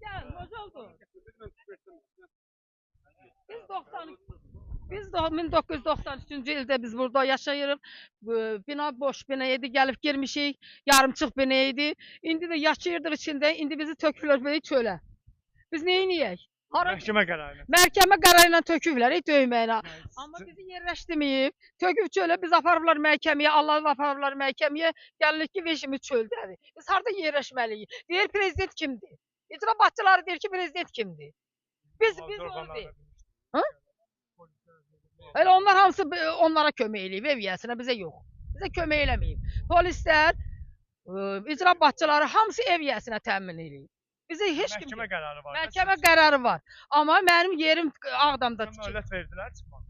Gel, hoş oldu. Biz 90 biz de 1993-cü ildə biz burada yaşayırıq. Bina boş bina idi, gəlib girmişik. Yarımçıq bina idi. İndi də yaşayırdıq içində. İndi bizi töküblər belə çölə. Biz nə edəyik? Hara Məhkəmə qərarı. məhkəmə qərarı ilə töküblər döyməyinə. Yəni Amma bizi yerləşdirməyib. Töküb çölə biz aparıblar məhkəməyə, Allah'ı aparıblar məhkəməyə. Gəlirik ki, veşimiz çöldədir. Biz harda yerləşməliyik? Deyir prezident kimdir? İcra başçıları deyir ki, prezident kimdir? Biz onu deyir. Ha? Elə onlar hamısı onlara kömək eləyib, ev yiyəsinə, bizə yox. Bizə kömək eləməyib. Polislər, icra başçıları hamısı ev yiyəsinə təmin eləyib. Bizə heç kim məhkəmə qərarı var. məhkəmə qərarı var. Amma mənim yerim Ağdamda Sizə tikir. möhlət verdilər çıxmaq.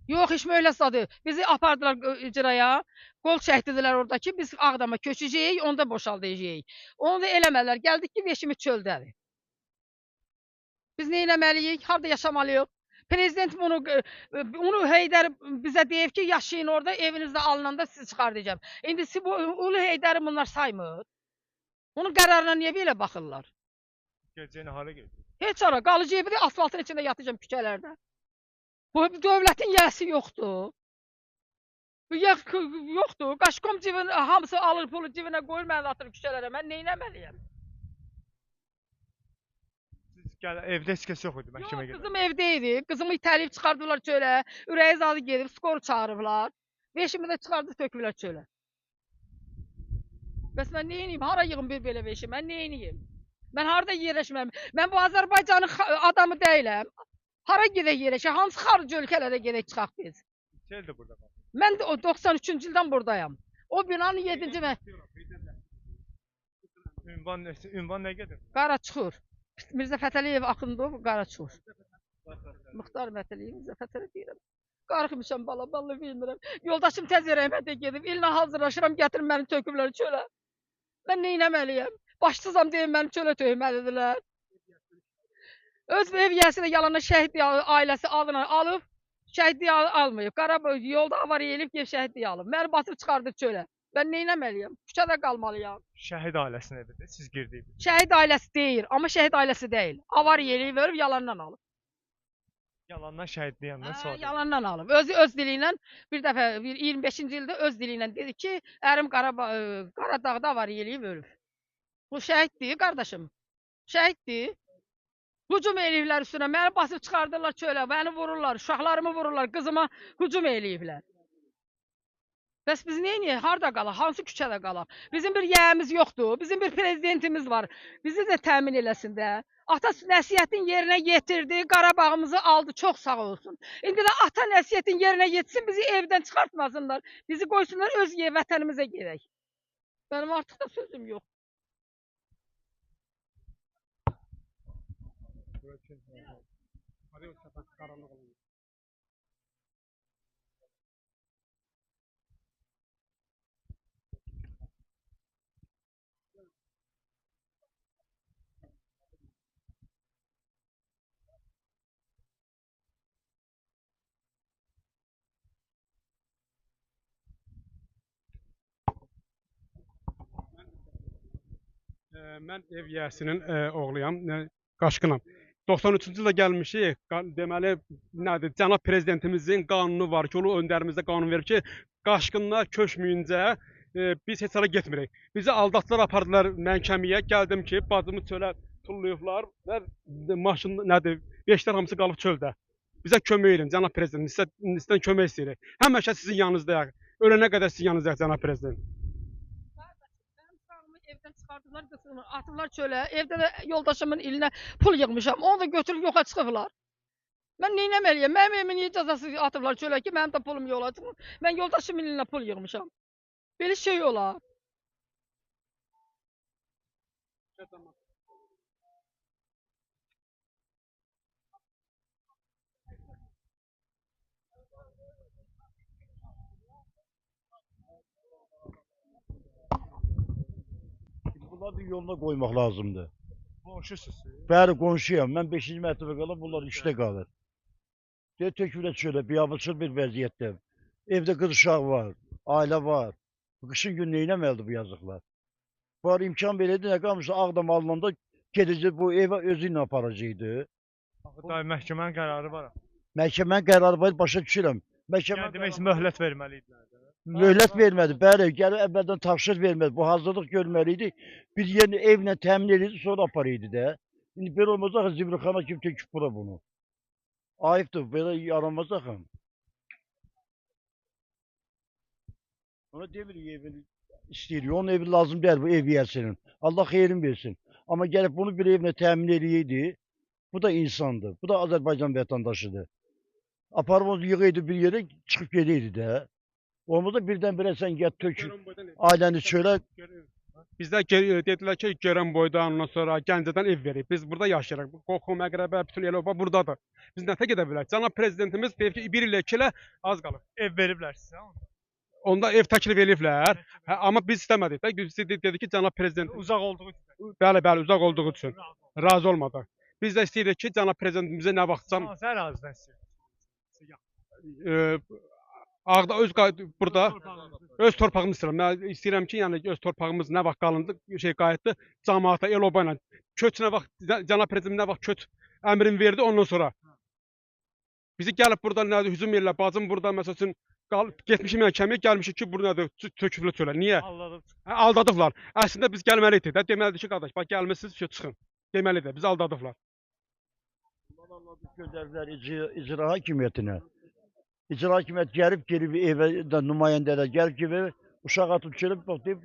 Yox, heç möhlət zadı. Bizi apardılar icraya. Qol çəkdilər orada ki, biz Ağdama köçəcəyik, onda boşaldacağıq. Onu da eləmədilər. Gəldik ki, veşimiz çöldədir. Biz nə etməliyik? Harda yaşamalıyıq? Prezident onu Heydər bizə deyib ki, yaşayın orada, evinizdə alınanda sizi çıxardacağam. İndi bu Ulu Heydəri bunlar saymır. Onun qərarına niyə belə baxırlar? Gecəni hara gedir? Heç ara qalacağıq bir də asfaltın içində yatacağam küçələrdə. Bu dövlətin yəsi yoxdur. Bu yoxdur. Qaşqom cibin hamısı alır pulu cibinə qoyur, məni atır küçələrə. Mən nə etməliyəm? Siz evdə heç kəs yox idi məhkəmə Yox, gedir. qızım evdə idi. Qızımı itələyib çıxardıblar çölə. Ürəyi zadı gedib, skoru çağırıblar. Beşimi də çıxardıb töküblər çölə. Bəs mən nə edeyim? Hara yığım bir belə beşi? Mən nə edeyim? Mən harada yerləşməm? Mən bu Azərbaycanın adamı deyiləm. Hara gedək yerləşək? Hansı xarici ölkələrə gedək çıxaq biz? Tel də burada var. Mən də o 93-cü ildən buradayam. O binanın 7-ci Ünvan nə gedir? Qaraçuxur. Mirzə Fətəliyev Axundov Qaraçuxur. Muxtar Mətəliyev Mirzə Fətəliyev deyirəm. Qarxımışam bala, bilmirəm. Yoldaşım tez rəhmətə gedib, illə hazırlaşıram, gətirin məni töküblər çölə. Mən nə etməliyəm? Başsızam deyib məni çölə tökməlidirlər. Öz ev yiyəsi də yalanla şəhid ailəsi adına alıb, şəhidliyi almayıb. Qarabağ yolda avariya elib, gəlib şəhidliyi alıb. Məni basıb çıxardıb çölə. Mən nə etməliyəm? Küçədə qalmalıyam. Şəhid ailəsinin evidir. Siz girdiniz. Şəhid ailəsi deyil, amma şəhid ailəsi deyil. Avariya eləyib, verib yalandan alıb. Yalandan şəhidliyəndən sonra. Yalandan alıb. Öz dili ilə bir dəfə 25-ci ildə öz dili ilə dedi ki, ərim Qaradağda avariya eləyib ölüb. Bu şəhiddir qardaşım. Şəhiddir. Hücum eləyiblər üstünə. Məni basıb çıxardırlar çölə. Məni vururlar, uşaqlarımı vururlar, qızıma hücum eləyiblər. Bəs biz nə edəyik? Harda qalaq? Hansı küçədə qalaq? Bizim bir yəyimiz yoxdur. Bizim bir prezidentimiz var. Bizi də təmin eləsin də. Ata nəsihətin yerinə yetirdi, Qarabağımızı aldı, çox sağ olsun. İndi də ata nəsihətin yerinə yetsin, bizi evdən çıxartmasınlar. Bizi qoysunlar öz vətənimizə gedək. Mənim artıq da sözüm yox. Mən ev yiyəsinin oğluyam, qaçqınam. 93-cü ildə gəlmişik. Deməli, nədir? Cənab prezidentimizin qanunu var ki, ulu öndərimizdə qanun verir ki, qaçqınlar köçməyincə biz heç hara getmirik. Bizi aldatdılar, apardılar məhkəməyə. Gəldim ki, bacımı çölə tullayıblar və maşın nədir? Beşlər hamısı qalıb çöldə. Bizə kömək edin, cənab prezident. Sizdən kömək istəyirik. Həmişə sizin yanınızdayıq. Ölənə qədər sizin yanınızdayıq, cənab prezident. Evdən çıxardılar, atıblar çölə. Evdə də yoldaşımın elinə pul yığmışam. Onu da götürüb yoxa çıxıblar. Mən nə etməliyəm? Mənim evimin niyə cəzası atıblar çölə ki, mənim də pulum yola çıxmır. Mən yoldaşımın elinə pul yığmışam. Belə şey olar. Bunları yoluna qoymaq lazımdır. Qonşusunuz. Bəli, qonşuyam. Mən 5-ci mərtəbə qalıb, bunlar 3-də qalır. Tökülə çölə, biabırçıl bir vəziyyətdə. Evdə qız uşaq var, ailə var. Qışın gün nə etməlidir bu yazıqlar? Var imkan verildi, nə qalmışsa Ağdam alınanda Gedəcək bu evə özü ilə aparacaqdı. Axı dayı məhkəmənin qərarı var. Məhkəmənin qərarı var, başa düşürəm. Məhkəmə Yəni demək möhlət verməliydilər də. möhlət vermədi. Bəli, gəlib əvvəldən tapşırıq vermədi. Bu hazırlıq görməli idi. Bir yeni evlə təmin edirdi, sonra aparırdı da. İndi belə olmaz axı zibilxana kim töküb bura bunu. Ayıbdır, belə yaranmaz axı. Ona demirik evini istəyirik. Onun evi lazım deyil bu ev yiyəsinin. Allah xeyrin versin. Amma gəlib bunu bir evlə təmin eləyəydi. Bu da insandır. Bu da Azərbaycan vətəndaşıdır. Aparıb onu yığıydı bir yerə, çıxıb gedəydi də. Olmazsa birdən-birə sən gəl tök ailəni çölə. Bizdə dedilər ki, Görən boydan, ondan sonra Gəncədən ev verib. Biz burada yaşayırıq. Qoxu, Məqrəbə, bütün el-oba burdadır. Biz nətə gedə bilərik? Cənab prezidentimiz deyir ki, 1 il 2 ilə az qalır. Ev veriblər sizə onda. Onda ev təklif eləyiblər. Hə, amma biz istəmədik də. Biz dedi ki, cənab prezident Uzaq olduğu üçün. bəli, uzaq olduğu üçün razı olmadı. Biz də istəyirik ki, cənab prezidentimizə nə vaxtsan Hansı ərazidən istəyir? Ağda burada öz torpağımı istəyirəm. Mən istəyirəm ki, yəni öz torpağımız nə vaxt qalındı, qayıtdı cəmaata, el-oba ilə. Köç nə vaxt cənab prezident nə vaxt köç əmrini verdi ondan sonra. Bizi gəlib burada nədir hücum edirlər. Bacım burada məsəl üçün getmişik məhkəməyə, gəlmişik ki, bu nədir töküflü çölə. Niyə? Aldadıblar. Əslində biz gəlməliydik də. Deməlidir ki, qardaş, bax gəlmisiniz, çıxın. Deməlidir. Bizi aldadıblar. Göndərdilər icra hakimiyyətinə. İcra hakimiyyəti gəlib evə də nümayəndələr gəlib ki, uşaq atıb gəlib bax deyib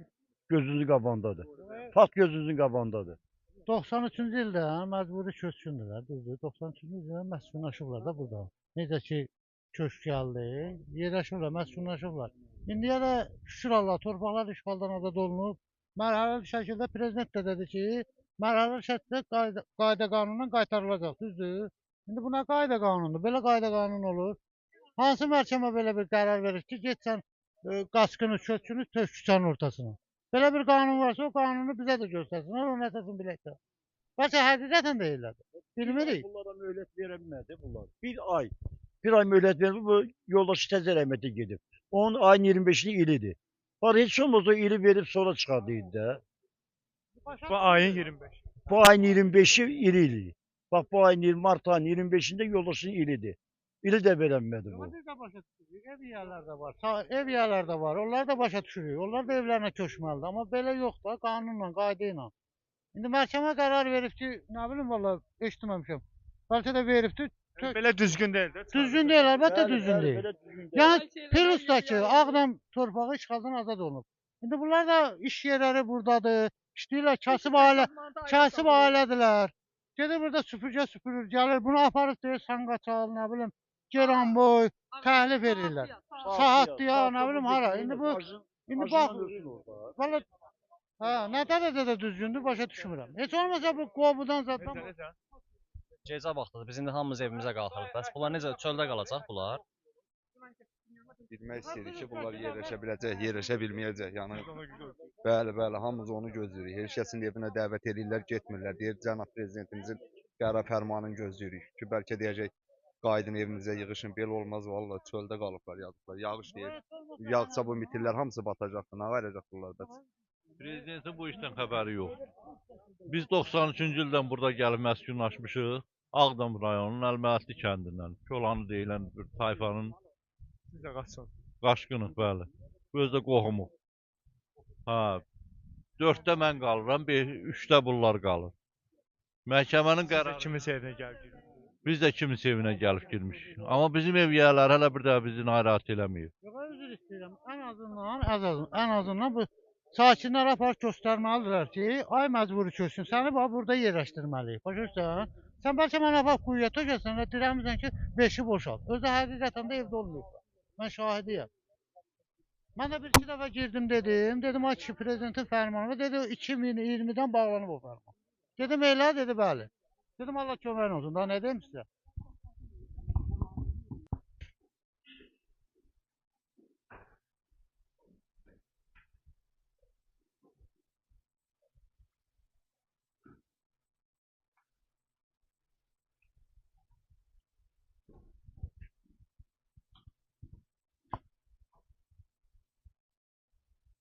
gözünüzün qabağındadır. Fakt gözünüzün qabağındadır. 93-cü ildə məcburi köçkündülər, düzdür. 93-cü ildə məskunlaşıblar da burada. Necə ki köçk gəldi, yerləşiblər, məskunlaşıblar. İndiyə də şükür Allah, torpaqlar işğaldan azad olunub. Mərhələli şəkildə prezident də dedi ki, mərhələli şəkildə qayda qanundan qaytarılacaq, düzdür. İndi buna qayda qanundur, belə qayda qanun olur. Hansı məhkəmə belə bir qərar verir ki, get sən qaçqını, köçkünü tök küçənin ortasına. Belə bir qanun varsa o qanunu bizə də göstərsinlər, onun əsasını bilək də. Bəlkə həqiqətən deyirlər. Bilmirik. Bunlara möhlət verəmədi bunlar. Bir ay möhlət verib bu yoldaşı təzə rəhmətə gedib. Onun ayın 25-i ilidir. Var heç olmazsa ili verib sonra çıxardıydı da. Bu ayın 25. Bu ayın 25-i ili. Bax bu ayın mart ayının 25-ində yoldaşının ilidir. İli də verəmədi bu. Biz də başa düşürük. Ev yiyələr də var. Ev yiyələr də var. Onlar da başa düşürük. Onlar da evlərinə köçməlidir. Amma belə yox da, qanunla, qayda ilə. İndi məhkəmə qərar verib ki, nə bilim valla eşitməmişəm. Bəlkə də veribdir. Belə düzgün deyil də. Düzgün deyil, əlbəttə düzgün deyil. Yəni Pirusdakı Ağdam torpağı işğaldan azad olunub. İndi bunlar da iş yerləri buradadır. İşləyirlər, kasıb ailədilər. Gedir burada süpürgə süpürür, gəlir bunu aparıb deyir Sanqaçal, nə bilim Geranboy təhlif edirlər. Saatlıya, nə bilim hara. İndi bax, valla nə də düzgündür, başa düşmürəm. Heç olmasa bu qovudan zaten. Gecə vaxtıdır, biz indi hamımız evimizə qalxırıq. Bəs bunlar necə çöldə qalacaq bunlar? Bilmək istəyirik ki, bunlar yerləşə biləcək, yerləşə bilməyəcək. Yəni bəli, hamımız onu gözləyirik. Heç kəsin evinə dəvət edirlər, getmirlər. Deyir cənab prezidentimizin qərar fərmanını gözləyirik ki, bəlkə deyəcək qayıdın evinizə yığışın. Belə olmaz vallahi çöldə qalıblar, yazıqlar. Yağış deyir. Yağsa bu mitillər hamısı batacaqdı. Nə qayıracaq bunlar bəs? Prezidentin bu işdən xəbəri yox. Biz 93-cü ildən burada gəlib məskunlaşmışıq. Ağdam rayonunun Əlməhətli kəndindən. Kolanı deyilən bir tayfanın Siz də qaçın. qaçqınıq, bəli. Bu özdə qohumuq. 4-də mən qalıram, 3-də bunlar qalır. Məhkəmənin qərarı... Kimin evinə gəldik? Biz də kimin evinə gəlib girmişik. Amma bizim ev yiyələri hələ bir də bizi narahat eləməyib. Yox, üzr istəyirəm. Ən azından bu sakinlər aparıb göstərməlidirlər ki, ay məcburi köçsün, səni burada yerləşdirməliyik. Başa düşürsən? Sən bəlkə mənə bax quyuya tökəsən və dirəmizən ki, 5-i boşalt. Özü həqiqətən də evdə olmayıb. Mən şahidiyəm. Mən də bir-iki dəfə girdim dedim ay kişi prezidentin fərmanı dedi 2020-dən bağlanıb o fərman. Dedim elə, dedi bəli. Dedim Allah köməyin olsun, daha nə deyim sizə?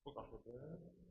Bu qapıdır.